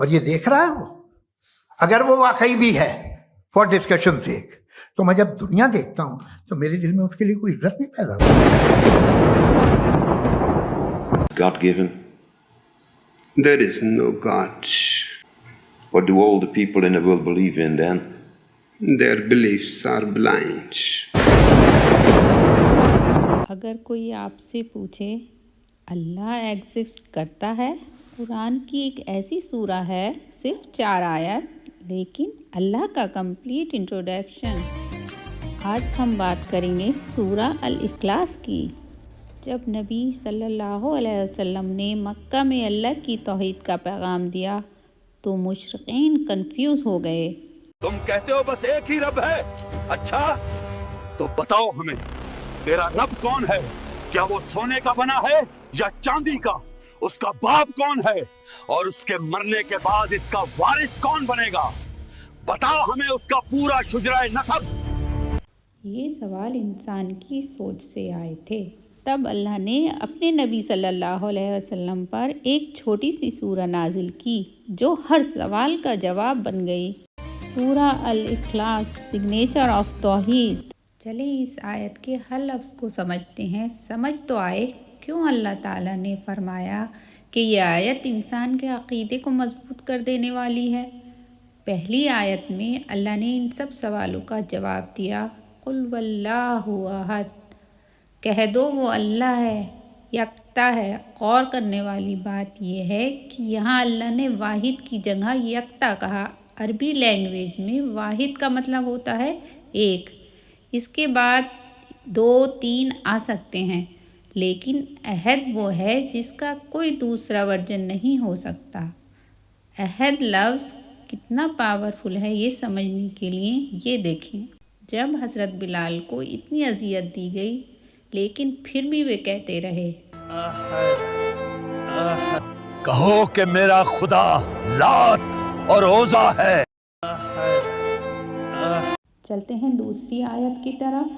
اور یہ دیکھ رہا ہے وہ. اگر وہ واقعی بھی ہے فار ڈسکشن سیک، تو میں جب دنیا دیکھتا ہوں تو میرے دل میں اس کے لیے کوئی عزت نہیں پیدا ہوتی. God given? There is no God. What do all the people in the world believe in then? Their beliefs are blind. اگر کوئی آپ سے پوچھے اللہ ایگزسٹ کرتا ہے، قرآن کی ایک ایسی سورہ ہے، صرف 4 آیت، لیکن اللہ کا کمپلیٹ انٹروڈکشن. آج ہم بات کریں گے سورہ الاخلاص کی. جب نبی صلی اللہ علیہ وسلم نے مکہ میں اللہ کی توحید کا پیغام دیا تو مشرکین کنفیوز ہو گئے. تم کہتے ہو بس ایک ہی رب ہے، اچھا تو بتاؤ ہمیں تیرا رب کون ہے؟ کیا وہ سونے کا بنا ہے یا چاندی کا؟ اس کا باپ کون ہے اور اس کے مرنے کے بعد اس کا وارث کون بنے گا؟ بتاؤ ہمیں اس کا پورا شجرہ نسب. یہ سوال انسان کی سوچ سے آئے تھے. تب اللہ نے اپنے نبی صلی اللہ علیہ وسلم پر ایک چھوٹی سی سورہ نازل کی جو ہر سوال کا جواب بن گئی. سورہ الاخلاص، سگنیچر آف توحید. چلیں اس آیت کے ہر لفظ کو سمجھتے ہیں. سمجھ تو آئے کیوں اللہ تعالیٰ نے فرمایا کہ یہ آیت انسان کے عقیدے کو مضبوط کر دینے والی ہے. پہلی آیت میں اللہ نے ان سب سوالوں کا جواب دیا. قل واللہ احد، کہہ دو وہ اللہ ہے، یکتا ہے. غور کرنے والی بات یہ ہے کہ یہاں اللہ نے واحد کی جگہ یکتا کہا. عربی لینگویج میں واحد کا مطلب ہوتا ہے ایک، اس کے بعد 2 3 آ سکتے ہیں، لیکن احد وہ ہے جس کا کوئی دوسرا ورژن نہیں ہو سکتا. احد لفظ کتنا پاورفل ہے یہ سمجھنے کے لیے یہ دیکھیں. جب حضرت بلال کو اتنی اذیت دی گئی لیکن پھر بھی وہ کہتے رہے کہو کہ میرا خدا لات اور عزا ہے. چلتے ہیں دوسری آیت کی طرف.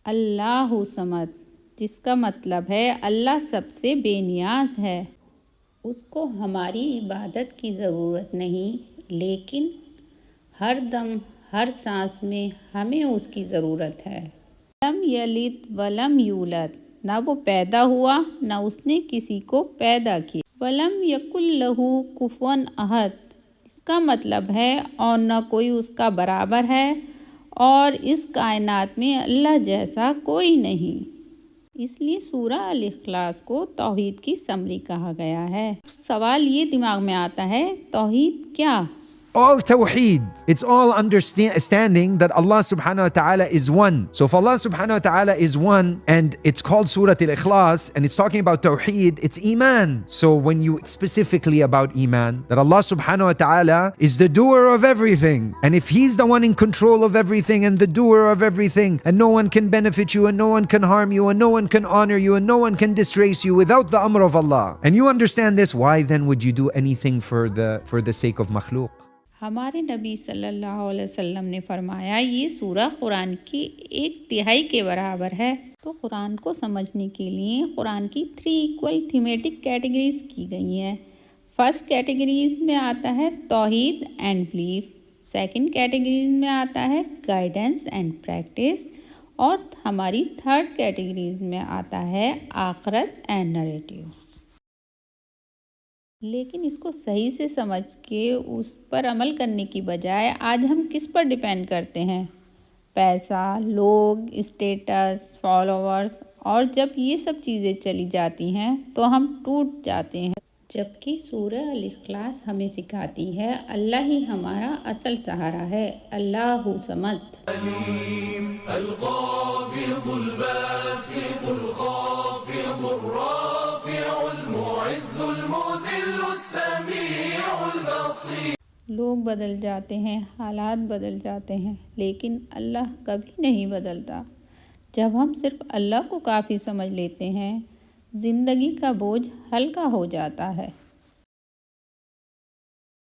اللہ صمد، جس کا مطلب ہے اللہ سب سے بے نیاز ہے. اس کو ہماری عبادت کی ضرورت نہیں، لیکن ہر دم ہر سانس میں ہمیں اس کی ضرورت ہے. لم یلد ولم یولد، نہ وہ پیدا ہوا نہ اس نے کسی کو پیدا کیا. ولم یکن لہ کفوا احد، اس کا مطلب ہے اور نہ کوئی اس کا برابر ہے اور اس کائنات میں اللہ جیسا کوئی نہیں. اس لیے سورہ الاخلاص کو توحید کی سمری کہا گیا ہے. سوال یہ دماغ میں آتا ہے، توحید کیا؟ All tawheed, it's all understanding that Allah subhanahu wa ta'ala is one. So if Allah subhanahu wa ta'ala is one and it's called Surah Al-Ikhlas and it's talking about tawheed, it's iman. So when you specifically about iman, that Allah subhanahu wa ta'ala is the doer of everything, and if He's the one in control of everything and the doer of everything, and no one can benefit you and no one can harm you and no one can honor you and no one can disgrace you without the amr of Allah, and you understand this, why then would you do anything for the sake of makhluk? ہمارے نبی صلی اللہ علیہ وسلم نے فرمایا یہ سورہ قرآن کی 1/3 کے برابر ہے. تو قرآن کو سمجھنے کے لیے قرآن کی 3 ایکول تھیمیٹک کیٹیگریز کی گئی ہیں. فرسٹ کیٹیگریز میں آتا ہے توحید اینڈ بلیف، سیکنڈ کیٹیگریز میں آتا ہے گائیڈنس اینڈ پریکٹس، اور ہماری تھرڈ کیٹیگریز میں آتا ہے آخرت اینڈ نریٹیو. لیکن اس کو صحیح سے سمجھ کے اس پر عمل کرنے کی بجائے آج ہم کس پر ڈیپینڈ کرتے ہیں؟ پیسہ، لوگ، اسٹیٹس، فالوورز. اور جب یہ سب چیزیں چلی جاتی ہیں تو ہم ٹوٹ جاتے ہیں. جبکہ سورہ الاخلاص ہمیں سکھاتی ہے اللہ ہی ہمارا اصل سہارا ہے. اللہ صمد. القابض الباسط الخافض الرافع المعز المذل السميع البصير. لوگ بدل جاتے ہیں، حالات بدل جاتے ہیں، لیکن اللہ کبھی نہیں بدلتا. جب ہم صرف اللہ کو کافی سمجھ لیتے ہیں، زندگی کا بوجھ ہلکا ہو جاتا ہے.